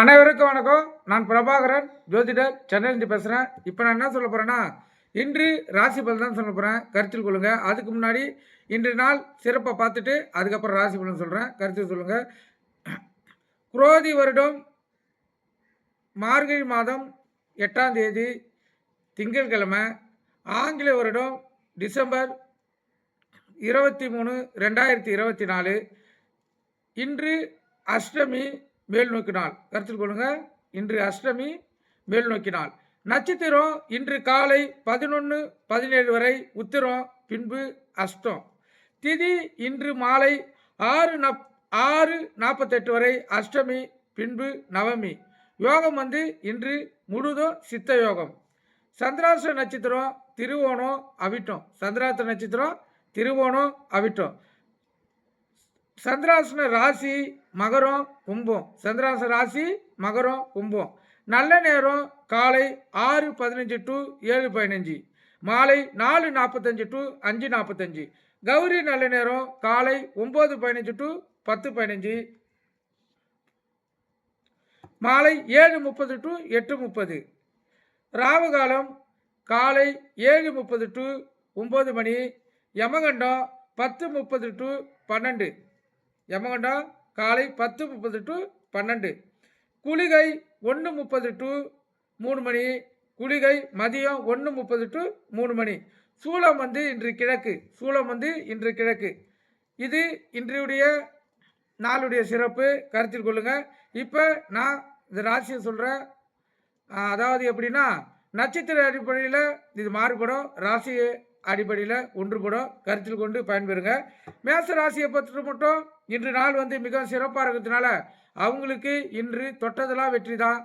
அனைவருக்கும் வணக்கம். நான் பிரபாகரன், ஜோதிடர், சென்னையிலிருந்து பேசுகிறேன். இப்போ நான் என்ன சொல்ல போகிறேன்னா, இன்று ராசி பலன் தான் சொல்ல போகிறேன். கருத்தில் கொள்ளுங்க. அதுக்கு முன்னாடி இன்று நாள் சிறப்பை பார்த்துட்டு அதுக்கப்புறம் ராசி பலன் சொல்கிறேன். கருத்தில் சொல்லுங்கள். குரோதி வருடம் மார்கழி மாதம் 8ஆம் தேதி திங்கட்கிழமை, ஆங்கில வருடம் டிசம்பர் 23, 2024. இன்று அஷ்டமி மேல் நோக்கி நாள். கருத்தில் கொள்ளுங்க. இன்று அஷ்டமி மேல் நோக்கி நாள். நட்சத்திரம் இன்று காலை 11:17 வரை உத்திரம், பின்பு அஷ்டம். திதி இன்று மாலை 6:48 வரை அஷ்டமி, பின்பு நவமி. யோகம் இன்று முழுதும் சித்த யோகம். சந்திராஷ்ட நட்சத்திரம் திருவோணம், அவிட்டம். சந்திராஷ்ட நட்சத்திரம் திருவோணம், அவிட்டம். சந்திராசன ராசி மகரம், கும்பம். சந்திராசன ராசி மகரம், கும்பம். நல்ல நேரம் காலை 6:15 to 7:15, மாலை 4:45 to 5:45. கௌரி நல்ல நேரம் காலை 9:15 to 10:15, மாலை 7:30 to 8:30. ராவு காலம் காலை 7:30 to 9 மணி. யமகண்டம் 10:30 to 12. யமகண்டம் காலை 10:30 to 12. குளிகை 1:30 to 3 மணி. குளிகை மதியம் 1:30 to 3 மணி. சூலம் இன்று கிழக்கு. சூலம் இன்று கிழக்கு. இது இன்றைய நாளுடைய சிறப்பு. கருத்தில் கொள்ளுங்க. இப்போ நான் இந்த ராசியை சொல்கிறேன். அதாவது எப்படின்னா, நட்சத்திர அடிப்படையில் இது மாறுபடும், ராசி அடிப்படையில் ஒன்றுபடும். கருத்தில் கொண்டு பயன்பெறுங்க. மேச ராசியை பற்றி மட்டும் இன்று நாள் மிக சிறப்பாக இருக்கிறதுனால அவங்களுக்கு இன்று தொட்டதெல்லாம் வெற்றி தான்.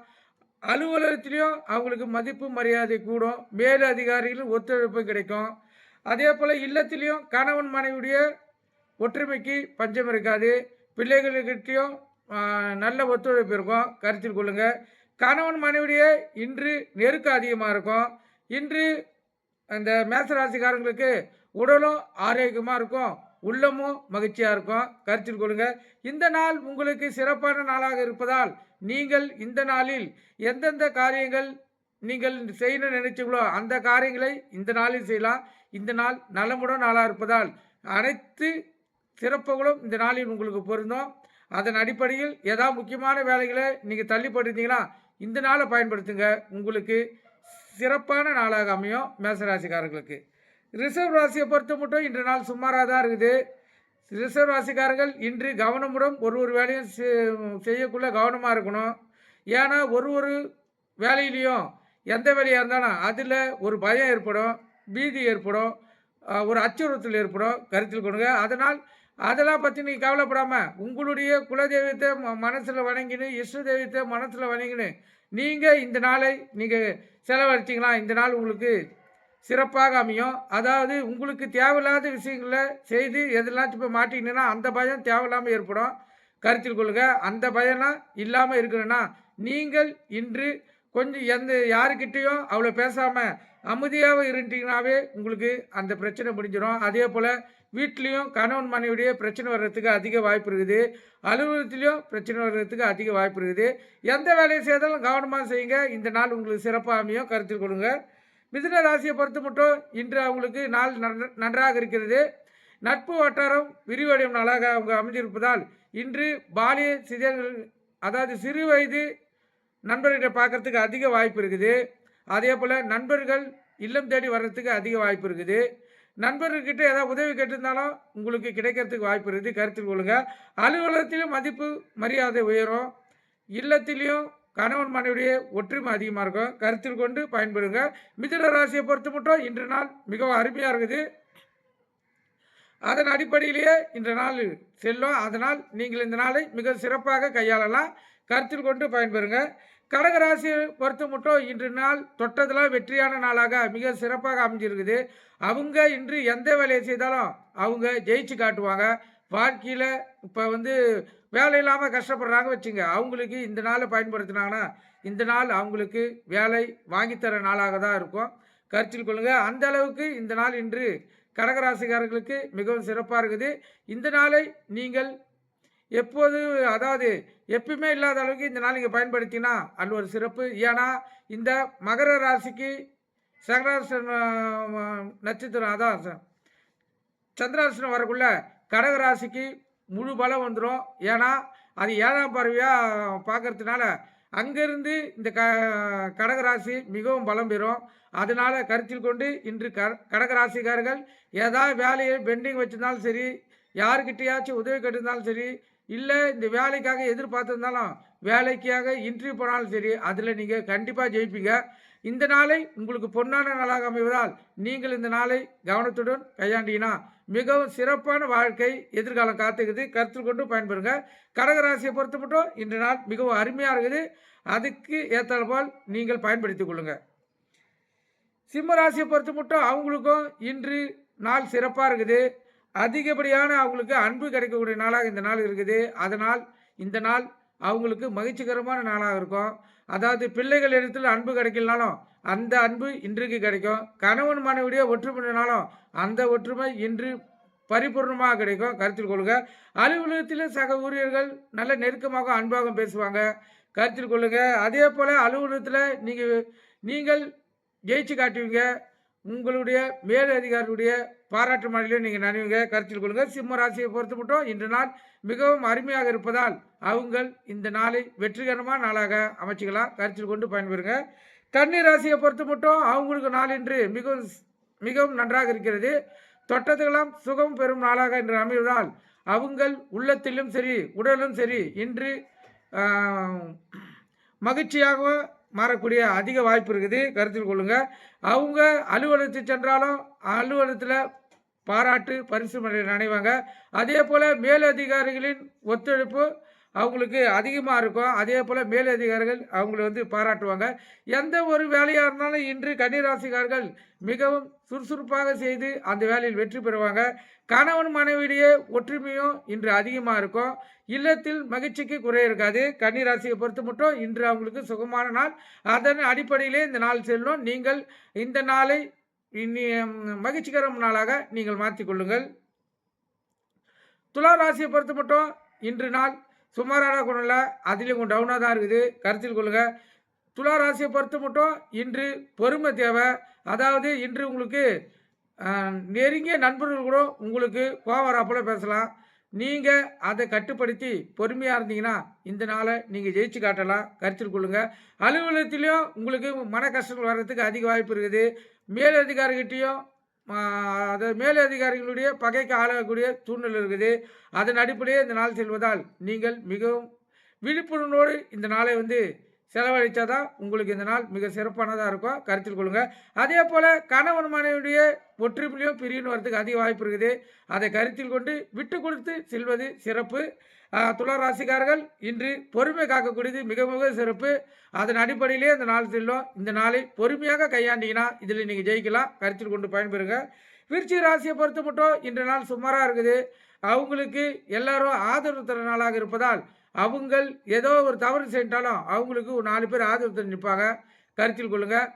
அலுவலகத்திலையும் அவங்களுக்கு மதிப்பு மரியாதை கூடும். மேல் அதிகாரிகளும் ஒத்துழைப்பு கிடைக்கும். அதே போல் இல்லத்திலையும் கணவன் மனைவியுடைய ஒற்றுமைக்கு பஞ்சம் இருக்காது. பிள்ளைகளுக்கிட்டையும் நல்ல ஒத்துழைப்பு இருக்கும். கருத்தில் கொள்ளுங்கள். கணவன் மனைவியுடைய இன்று நெருக்கம் அதிகமாக இருக்கும். இன்று அந்த மேசராசிக்காரங்களுக்கு உடலும் ஆரோக்கியமாக இருக்கும், உள்ளமும் மகிழ்ச்சியாக இருக்கும். கருத்தில் கொள்ளுங்க. இந்த நாள் உங்களுக்கு சிறப்பான நாளாக இருப்பதால் நீங்கள் இந்த நாளில் எந்தெந்த காரியங்கள் நீங்கள் செய்யணும்னு நினைச்சீங்களோ அந்த காரியங்களை இந்த நாளில் செய்யலாம். இந்த நாள் நலமுடன் நாளாக இருப்பதால் அனைத்து சிறப்புகளும் இந்த நாளில் உங்களுக்கு பொருந்தும். அதன் அடிப்படையில் ஏதாவது முக்கியமான வேலைகளை நீங்கள் தள்ளிப்பட்டிருந்தீங்கன்னா இந்த நாளை பயன்படுத்துங்க. உங்களுக்கு சிறப்பான நாளாக அமையும். மேசராசிக்காரர்களுக்கு. ரிசர்வ் ராசியை பொறுத்த மட்டும் இன்று நாள் சுமாராக தான் இருக்குது. ரிசர்வ் ராசிக்காரர்கள் இன்று கவனமுடன் ஒரு வேலையும் செய்யக்குள்ள கவனமாக இருக்கணும். ஏன்னா ஒரு வேலையிலையும் எந்த வேலையாக இருந்தாலும் அதில் ஒரு பயம் ஏற்படும், பீதி ஏற்படும், ஒரு அச்சுறுத்தல் ஏற்படும். கருத்தில் கொள்ளுங்க. அதெல்லாம் பற்றி நீங்கள் கவலைப்படாமல் உங்களுடைய குலதெய்வத்தை மனசில் வணங்கினு, இஷ்ட தெய்வத்தை மனசில் வணங்கினு நீங்கள் இந்த நாளை நீங்கள் செலவழிச்சிங்களா இந்த நாள் உங்களுக்கு சிறப்பாக அமையும். அதாவது உங்களுக்கு தேவையில்லாத விஷயங்களை செய்து எதெல்லாம் இப்போ மாட்டிங்கன்னா அந்த பயம் தேவையில்லாமல் ஏற்படும். கருத்தில் கொள்ளுங்க. அந்த பயம்லாம் இல்லாமல் இருக்கணும்னா நீங்கள் இன்று கொஞ்சம் யாருக்கிட்டேயும் அவ்வளோ பேசாமல் அமைதியாக இருந்தீங்கன்னாவே உங்களுக்கு அந்த பிரச்சனை முடிஞ்சிடும். அதே போல் வீட்லேயும் கணவன் மனைவியுடைய பிரச்சனை வர்றதுக்கு அதிக வாய்ப்பு இருக்குது. அலுவலகத்திலையும் பிரச்சனை வர்றதுக்கு அதிக வாய்ப்பு இருக்குது. எந்த வேலையை செய்தாலும் கவனமாக செய்யுங்க. இந்த நாள் உங்களுக்கு சிறப்பாக அமையும். கருத்தில் கொள்ளுங்க. மிதுன ராசியை பொறுத்த மட்டும் இன்று அவங்களுக்கு நாள் நன்றாக இருக்கிறது. நட்பு வட்டாரம் விரிவடையும் நாளாக அவங்க அமைஞ்சிருப்பதால் இன்று பாலிய சிதைகள், அதாவது சிறு வயது நண்பர்களை பார்க்கறதுக்கு அதிக வாய்ப்பு இருக்குது. அதே போல் நண்பர்கள் இல்லம் தேடி வர்றதுக்கு அதிக வாய்ப்பு இருக்குது. நண்பர்கிட்ட ஏதாவது உதவி கேட்டிருந்தாலும் உங்களுக்கு கிடைக்கிறதுக்கு வாய்ப்பு இருக்குது. கருத்தில் கொள்ளுங்க. அலுவலகத்திலும் மதிப்பு மரியாதை உயரும். இல்லத்திலையும் கணவன் மனைவியுடைய ஒற்றுமை அதிகமாக இருக்கும். கருத்தில் கொண்டு பயன்படுங்க. மிதுன ராசியை பொறுத்த மட்டும் இன்று நாள் மிகவும் அருமையாக இருக்குது. அதன் அடிப்படையிலேயே இன்று நாள் செல்லும். அதனால் நீங்கள் இந்த நாளை மிக சிறப்பாக கையாளலாம். கருத்தில் கொண்டு பயன்பெறுங்க. கடகராசியை பொறுத்த மட்டும் இன்று நாள் தொட்டதெல்லாம் வெற்றியான நாளாக மிக சிறப்பாக அமைஞ்சிருக்குது. அவங்க இன்று எந்த வேலையை செய்தாலும் அவங்க ஜெயிச்சு காட்டுவாங்க. வாழ்க்கையில் இப்போ வேலை இல்லாமல் கஷ்டப்படுறாங்க வச்சுங்க, அவங்களுக்கு இந்த நாளை பயன்படுத்தினாங்கன்னா இந்த நாள் அவங்களுக்கு வேலை வாங்கித்தர நாளாக தான் இருக்கும். கருத்தில் கொள்ளுங்கள். அந்த அளவுக்கு இந்த நாள் இன்று கடகராசிக்காரர்களுக்கு மிகவும் சிறப்பாக இருக்குது. இந்த நாளை நீங்கள் எப்போது அதாவது எப்பயுமே இல்லாத அளவுக்கு இந்த நாள் நீங்கள் பயன்படுத்தினா அது ஒரு சிறப்பு. ஏன்னா இந்த மகர ராசிக்கு சங்கராசன நட்சத்திரம் அதான் சந்திராசனம் வரக்குள்ள கடக ராசிக்கு முழு பலம் வந்துடும். ஏன்னா அது 7ஆம் பார்வையாக பார்க்கறதுனால அங்கேருந்து இந்த கடகராசி மிகவும் பலம் பெறும். அதனால் கருத்தில் கொண்டு இன்று கடகராசிக்காரர்கள் ஏதாவது வேலையை பெண்டிங் வச்சுருந்தாலும் சரி, யாருக்கிட்டையாச்சும் உதவி கேட்டிருந்தாலும் சரி, இல்லை இந்த வேலைக்காக எதிர்பார்த்துருந்தாலும் வேலைக்காக இன்டர்வியூ போனாலும் சரி, அதில் நீங்கள் கண்டிப்பாக ஜெயிப்பீங்க. இந்த நாளை உங்களுக்கு பொன்னான நாளாக அமைவதால் நீங்கள் இந்த நாளை கவனத்துடன் கையாண்டீங்கன்னா மிகவும் சிறப்பான வாழ்க்கை எதிர்காலம் காத்துக்குது. கருத்தில் கொண்டு பயன்பெறுங்க. கடகராசியை பொறுத்த மட்டும் இன்று நாள் மிகவும் அருமையாக இருக்குது. அதுக்கு ஏற்றால் போல் நீங்கள் பயன்படுத்திக் கொள்ளுங்கள். சிம்ம ராசியை பொறுத்த மட்டும் அவங்களுக்கும் இன்று நாள் சிறப்பாக இருக்குது. அதிகப்படியான அவங்களுக்கு அன்பு கிடைக்கக்கூடிய நாளாக இந்த நாள் இருக்குது. அதனால் இந்த நாள் அவங்களுக்கு மகிழ்ச்சிகரமான நாளாக இருக்கும். அதாவது பிள்ளைகள் இடத்துல அன்பு கிடைக்கலனாலும் அந்த அன்பு இன்றைக்கு கிடைக்கும். கணவன் மனைவிடைய ஒற்றுமைனாலும் அந்த ஒற்றுமை இன்று பரிபூர்ணமாக கிடைக்கும். கருத்தில் கொள்ளுங்க. அலுவலகத்தில் சக ஊழியர்கள் நல்ல நெருக்கமாக அன்பாக பேசுவாங்க. கருத்தில் கொள்ளுங்க. அதே போல் அலுவலகத்தில் நீங்கள் ஜெயிச்சு காட்டுவீங்க. உங்களுடைய மேலதிகாரியுடைய பாராட்டு மழையிலும் நீங்கள் நனைவீங்க. கருத்தில் கொள்ளுங்க. சிம்ம ராசியை பொறுத்து மட்டும் இன்று நாள் மிகவும் அருமையாக இருப்பதால் அவங்கள் இந்த நாளை வெற்றிகரமான நாளாக அமைச்சிக்கலாம். கருத்தில் கொண்டு பயன்பெறுங்க. கன்னி ராசியை பொறுத்து மட்டும் அவங்களுக்கு நாள் இன்று மிகவும் மிகவும் நன்றாக இருக்கிறது. தொட்டத்துக்கெல்லாம் சுகம் பெறும் நாளாக இன்று அமைவதால் அவங்கள் உள்ளத்திலும் சரி உடலும் சரி இன்று மகிழ்ச்சியாக மாறக்கூடிய அதிக வாய்ப்பு இருக்குது. கருத்தில் கொள்ளுங்க. அவங்க அலுவலகத்துக்கு சென்றாலும் அலுவலகத்தில் பாராட்டு பரிசு நினைவாங்க. அதே போல் மேலதிகாரிகளின் ஒத்துழைப்பு அவங்களுக்கு அதிகமாக இருக்கும். அதே போல் மேலதிகாரிகள் அவங்களை பாராட்டுவாங்க. எந்த ஒரு வேலையாக இருந்தாலும் இன்று கன்னிராசிக்காரர்கள் மிகவும் சுறுசுறுப்பாக செய்து அந்த வேலையில் வெற்றி பெறுவாங்க. கணவன் மனைவியிடையே ஒற்றுமையும் இன்று அதிகமாக இருக்கும். இல்லத்தில் மகிழ்ச்சிக்கு குறை இருக்காது. கன்னிராசியை பொறுத்து மட்டும் இன்று அவங்களுக்கு சுகமான நாள். அதன் அடிப்படையிலே இந்த நாள் செல்லும். நீங்கள் இந்த நாளை மகிழ்ச்சிகரமான நாளாக நீங்கள் மாற்றிக்கொள்ளுங்கள். துலா ராசியை பொறுத்து மட்டும் இன்று நாள் சுமாரான குணம்ல அதிலும் கொஞ்சம் டவுனாக தான் இருக்குது. கருத்தில் கொள்ளுங்கள். துலா ராசியை பொறுத்து மட்டும் இன்று பொறுமை தேவை. அதாவது இன்று உங்களுக்கு நெருங்கிய நண்பர்கள் கூட உங்களுக்கு கோவம் வராப்போல பேசலாம். நீங்கள் அதை கட்டுப்படுத்தி பொறுமையாக இருந்தீங்கன்னா இந்த நாளை நீங்கள் ஜெயிச்சு காட்டலாம். கருத்தில் கொள்ளுங்கள். அலுவலகத்திலையும் உங்களுக்கு மன கஷ்டங்கள் வர்றதுக்கு அதிக வாய்ப்பு இருக்குது. மேலதிகாரிகிட்டையும் அதாவது மேலதிகாரிகளுடைய பகைக்கு ஆளாகக்கூடிய சூழ்நிலை இருக்குது. அதன் அடிப்படையே இந்த நாள் செல்வதால் நீங்கள் மிகவும் விழிப்புணர்வோடு இந்த நாளை செலவழித்தாதான் உங்களுக்கு இந்த நாள் மிக சிறப்பானதாக இருக்கும். கருத்தில் கொள்ளுங்கள். அதே போல் கணவன் மனைவியுடைய ஒற்றுமையிலையும் பிரிவின் வரதுக்கு அதிக வாய்ப்பு இருக்குது. அதை கருத்தில் கொண்டு விட்டு கொடுத்து செல்வது சிறப்பு. துலா ராசிக்காரர்கள் இன்று பொறுமை காக்கக்கூடியது மிக மிக சிறப்பு. அதன் அடிப்படையிலே இந்த நாள் செல்லும். இந்த நாளை பொறுமையாக கையாண்டிங்கன்னா இதில் நீங்கள் ஜெயிக்கலாம். கருத்தில் கொண்டு பயன்பெறுங்க. விருச்சிக ராசியை பொறுத்த மட்டும் இன்று நாள் சுமாராக இருக்குது. அவங்களுக்கு எல்லாரும் ஆதரவு தர நாளாக இருப்பதால் அவங்கள் ஏதோ ஒரு தவறு செஞ்சாலும் அவங்களுக்கு ஒரு 4 பேர் ஆதரவு தர நிற்பாங்க. கருத்தில் கொள்ளுங்கள்.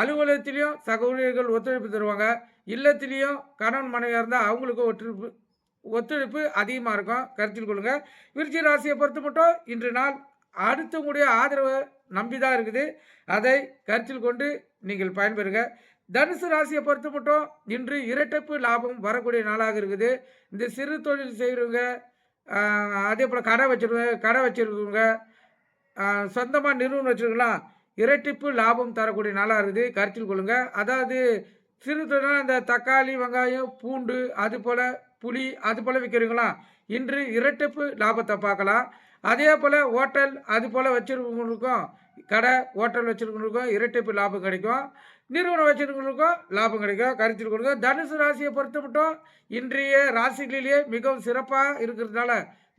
அலுவலகத்திலையும் சக ஊழியர்கள் ஒத்துழைப்பு தருவாங்க. இல்லத்திலையும் கணவன் மனைவியாக இருந்தால் அவங்களுக்கும் ஒத்துழைப்பு அதிகமாக இருக்கும். கருத்தில் கொள்ளுங்கள். விருச்சிக ராசியை பொறுத்த மட்டும் இன்று நாள் அடுத்தவங்களுடைய ஆதரவை நம்பி தான் இருக்குது. அதை கருத்தில் கொண்டு நீங்கள் பயன்பெறுங்க. தனுசு ராசியை பொறுத்த மட்டும் இன்று இரட்டிப்பு லாபம் வரக்கூடிய நாளாக இருக்குது. இந்த சிறு தொழில் செய்கிறவங்க, அதே போல் கடை வச்சுருக்கவங்க, சொந்தமாக நிறுவனம் வச்சுருக்கலாம், இரட்டிப்பு லாபம் தரக்கூடிய நாளாக இருக்குது. கருத்தில் கொள்ளுங்கள். அதாவது சிறு தொழில் இந்த தக்காளி வெங்காயம் பூண்டு அது போல் புளி அது போல் விற்கிறவங்களாம் இன்று இரட்டிப்பு லாபத்தை பார்க்கலாம். அதே போல் ஹோட்டல் அது போல் வச்சுருக்கவங்களுக்கும் கடை ஹோட்டல் வச்சுருக்கவங்களுக்கும் இரட்டிப்பு லாபம் கிடைக்கும். நிறுவனம் வச்சுருக்கவங்களுக்கும் லாபம் கிடைக்கும். கருத்தில் கொள்ளுங்க. தனுசு ராசியை பொறுத்த மட்டும் இன்றைய ராசிகளிலேயே மிகவும் சிறப்பாக இருக்கிறதுனால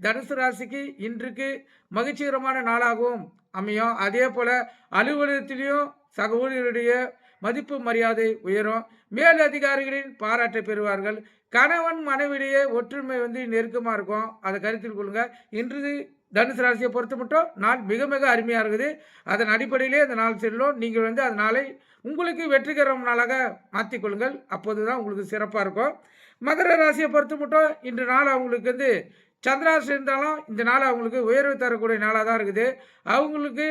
தனுசு ராசிக்கு இன்றைக்கு மகிழ்ச்சிகரமான நாளாகவும் அமையும். அதே போல் அலுவலகத்திலையும் சக ஊழியருடைய மதிப்பு மரியாதை உயரும். மேல் அதிகாரிகளின் பாராட்டை பெறுவார்கள். கணவன் மனைவிடையே ஒற்றுமை நெருக்கமாக இருக்கும். அதை கருத்தில் கொள்ளுங்கள். இன்று தனுசு ராசியை பொறுத்த மட்டும் நாள் மிக மிக அருமையாக இருக்குது. அதன் அடிப்படையிலே அந்த நாள் செல்லும். நீங்கள் அந்த நாளை உங்களுக்கு வெற்றிகரமான நாளாக மாற்றிக்கொள்ளுங்கள். அப்போது தான் உங்களுக்கு சிறப்பாக இருக்கும். மகர ராசியை பொறுத்த மட்டும் இன்று நாள் அவங்களுக்கு சந்திராஷ்டம் இருந்தாலும் இந்த நாள் அவங்களுக்கு உயர்வு தரக்கூடிய நாளாக தான் இருக்குது. அவங்களுக்கு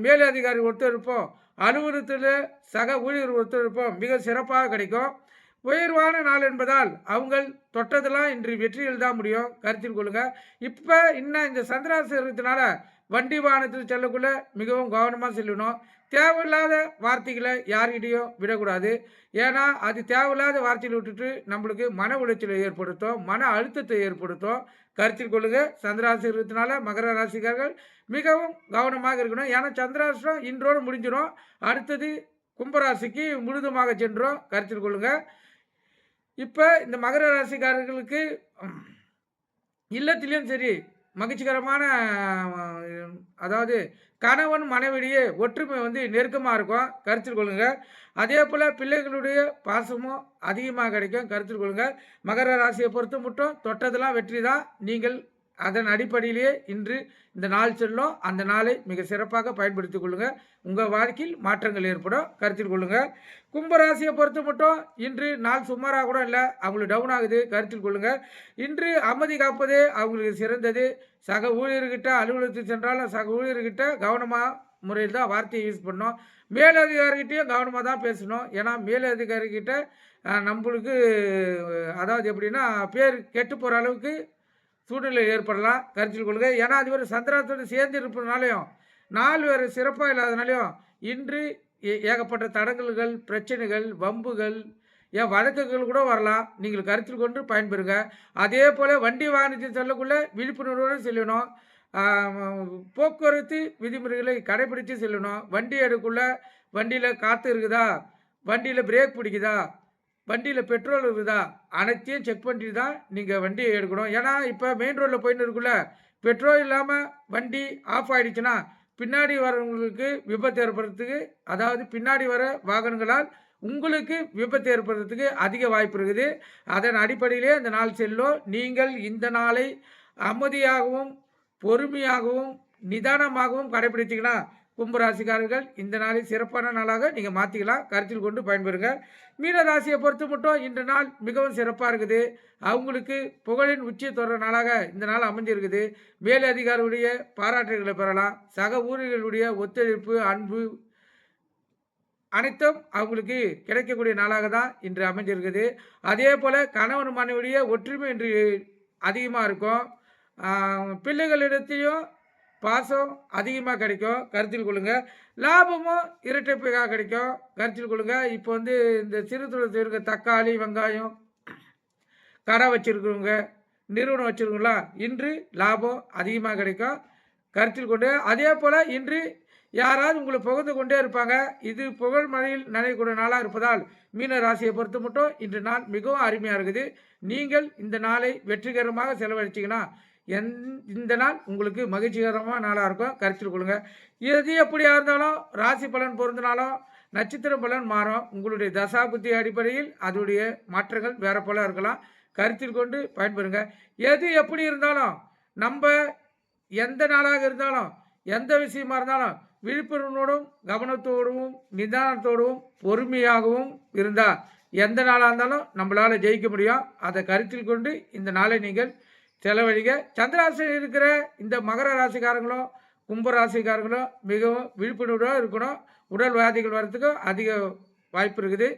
மேலதிகாரி ஒத்துழைப்போம், அலுவலகத்தில் சக ஊழியர் ஒத்துழைப்போம் மிக சிறப்பாக கிடைக்கும். உயர்வான நாள் என்பதால் அவங்கள் தொட்டதெல்லாம் இன்று வெற்றிகள் தான் முடியும், கருத்தில் கொள்ளுங்கள். இப்போ இன்னும் இந்த சந்திராஷ்டம் இருக்கிறதுனால வண்டி வாகனத்தில் செல்லக்குள்ள மிகவும் கவனமாக செல்லணும். தேவையில்லாத வார்த்தைகளை யார்கிட்டையும் விடக்கூடாது. ஏன்னா அது தேவையில்லாத வார்த்தைகளை விட்டுட்டு நம்மளுக்கு மன உளைச்சலை ஏற்படுத்தும், மன அழுத்தத்தை ஏற்படுத்தும். கருத்தில் கொள்ளுங்க. சந்திராஷ்டம் இருக்கிறதுனால மகர ராசிக்காரர்கள் மிகவும் கவனமாக இருக்கணும். ஏன்னா சந்திராஷ்டம் இன்றோடு முடிஞ்சிடும். அடுத்தது கும்பராசிக்கு முழுதுமாக சென்றோம். கருத்தில் கொள்ளுங்க. இப்போ இந்த மகர ராசிக்காரர்களுக்கு இல்லத்திலையும் சரி மகிழ்ச்சிகரமான அதாவது கணவன் மனைவிடையே ஒற்றுமை நெருக்கமாக இருக்கும். கருத்தில் கொள்ளுங்கள். அதே போல் பிள்ளைகளுடைய பாசமும் அதிகமாக கிடைக்கும். கருத்தில் கொள்ளுங்கள். மகர ராசியை பொறுத்த மட்டும் தொட்டதெல்லாம் வெற்றி தான். நீங்கள் அதன் அடிப்படையிலேயே இன்று இந்த நாள் செல்லும். அந்த நாளை மிக சிறப்பாக பயன்படுத்தி கொள்ளுங்கள். உங்கள் வாழ்க்கையில் மாற்றங்கள் ஏற்படும். கருத்தில் கொள்ளுங்கள். கும்பராசியை பொறுத்த மட்டும் இன்று நாள் சுமாராக கூட இல்லை, அவங்களுக்கு டவுன் ஆகுது. கருத்தில் கொள்ளுங்கள். இன்று அமைதி காப்பதே அவங்களுக்கு சிறந்தது. சக ஊழியர்கிட்ட அலுவலகத்துக்கு சென்றாலும் சக ஊழியர்கிட்ட கவனமாக முறையில் தான் வார்த்தையை யூஸ் பண்ணோம். மேலதிகாரிகிட்டையும் கவனமாக தான் பேசணும். ஏன்னா மேலதிகாரிகிட்ட நம்மளுக்கு அதாவது எப்படின்னா பேர் கெட்டு போகிற அளவுக்கு சூழ்நிலை ஏற்படலாம். கருத்தில் கொள்ளுங்க. ஏன்னா அது ஒரு சந்திராசத்தோடு சேர்ந்து இருப்பதுனாலையும் நாள் வேறு சிறப்பாக இல்லாதனாலையும் இன்று ஏகப்பட்ட தடங்கல்கள், பிரச்சனைகள், வம்புகள், ஏன் வழக்குகள் கூட வரலாம். நீங்கள் கருத்தில் கொண்டு பயன்பெறுங்க. அதே போல் வண்டி வாகனத்தில் செல்லக்குள்ள விழிப்புணர்வோடு செல்லணும். போக்குவரத்து விதிமுறைகளை கடைபிடித்து செல்லணும். வண்டி எடுக்குள்ள வண்டியில் காற்று இருக்குதா, வண்டியில் பிரேக் பிடிக்குதா, வண்டியில் பெட்ரோல் இருக்குதா, அனைத்தையும் செக் பண்ணிட்டு தான் நீங்கள் வண்டியை எடுக்கணும். ஏன்னா இப்போ மெயின் ரோட்டில் போயின்னு இருக்குள்ள பெட்ரோல் இல்லாமல் வண்டி ஆஃப் ஆகிடுச்சுன்னா பின்னாடி வரவங்களுக்கு விபத்து ஏற்படுறதுக்கு, அதாவது பின்னாடி வர வாகனங்களால் உங்களுக்கு விபத்து ஏற்படுறதுக்கு அதிக வாய்ப்பு இருக்குது. அதன் அடிப்படையிலே இந்த நாள் செல்லும். நீங்கள் இந்த நாளை அமைதியாகவும் பொறுமையாகவும் நிதானமாகவும் கடைபிடிச்சிங்கன்னா கும்பராசிக்காரர்கள் இந்த நாளை சிறப்பான நாளாக நீங்கள் மாற்றிக்கலாம். கருத்தில் கொண்டு பயன்பெறுங்க. மீன ராசியை பொறுத்து மட்டும் இன்று நாள் மிகவும் சிறப்பாக இருக்குது. அவங்களுக்கு புகழின் உச்சி தொடர நாளாக இந்த நாள் அமைஞ்சிருக்குது. மேலதிகாரிகளுடைய பாராட்டுகளை பெறலாம். சக ஊழியர்களுடைய ஒத்துழைப்பு, அன்பு அனைத்தும் அவங்களுக்கு கிடைக்கக்கூடிய நாளாக தான் இன்று அமைஞ்சிருக்குது. அதே போல் கணவன் மனைவியுடைய ஒற்றுமை இன்று அதிகமாக இருக்கும். பிள்ளைகளிடத்தையும் பாசம் அதிகமாக கிடைக்கும். கருத்தில் கொள்ளுங்கள். லாபமும் இரட்டைப்பாக கிடைக்கும். கருத்தில் கொள்ளுங்கள். இப்போ இந்த சிறு தொழில் செய்கிற தக்காளி, வெங்காயம், கடை வச்சுருக்கிறவங்க, நிறுவனம் வச்சுருக்கீங்களா, இன்று லாபம் அதிகமாக கிடைக்கும். கருத்தில் கொண்டு அதே போல் இன்று யாராவது உங்களை புகழ்ந்து கொண்டே இருப்பாங்க. இது புகழ் மழையில் நனையக்கூடிய நாளாக இருப்பதால் மீன ராசியை பொறுத்த மட்டும் இன்று நாள் மிகவும் அருமையாக இருக்குது. நீங்கள் இந்த நாளை வெற்றிகரமாக செலவழிச்சிங்கன்னா இந்த நாள் உங்களுக்கு மகிழ்ச்சிகரமான நாளாக இருக்கும். கருத்தில் கொள்ளுங்கள். எது எப்படியாக இருந்தாலும் ராசி பலன் பொருந்தினாலும் நட்சத்திர பலன் மாறும். உங்களுடைய தசா புத்தி அடிப்படையில் அதோடைய மாற்றங்கள் வேறு போல இருக்கலாம். கருத்தில் கொண்டு பயன்பெறுங்க. எது எப்படி இருந்தாலும் நம்ம எந்த நாளாக இருந்தாலும் எந்த விஷயமா இருந்தாலும் விழிப்புணர்வோடும் கவனத்தோடும் நிதானத்தோடும் பொறுமையாகவும் இருந்தால் எந்த நாளாக இருந்தாலும் நம்மளால் ஜெயிக்க முடியும். அதை கருத்தில் கொண்டு இந்த நாளை நீங்கள் செலவழிக்க. சந்திராசிரியர் இருக்கிற இந்த மகர ராசிக்காரங்களும் கும்ப ராசிக்காரங்களும் மிகவும் விழிப்புணர்வோடு இருக்கணும். உடல் வியாதிகள் வர்றதுக்கும் அதிக வாய்ப்பு இருக்குது.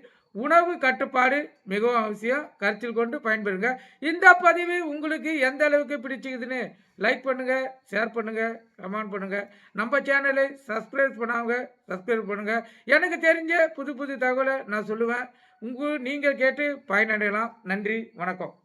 உணவு கட்டுப்பாடு மிகவும் அவசியம். கருத்தில் கொண்டு பயன்பெறுங்க. இந்த பதிவு உங்களுக்கு எந்த அளவுக்கு பிடிச்சிக்குதுன்னு லைக் பண்ணுங்கள், ஷேர் பண்ணுங்கள், கமெண்ட் பண்ணுங்கள். நம்ம சேனலை சப்ஸ்கிரைப் பண்ணாங்க சப்ஸ்கிரைப் பண்ணுங்கள். எனக்கு தெரிஞ்ச புது புது தகவலை நான் சொல்லுவேன். நீங்கள் கேட்டு பயனடையலாம். நன்றி, வணக்கம்.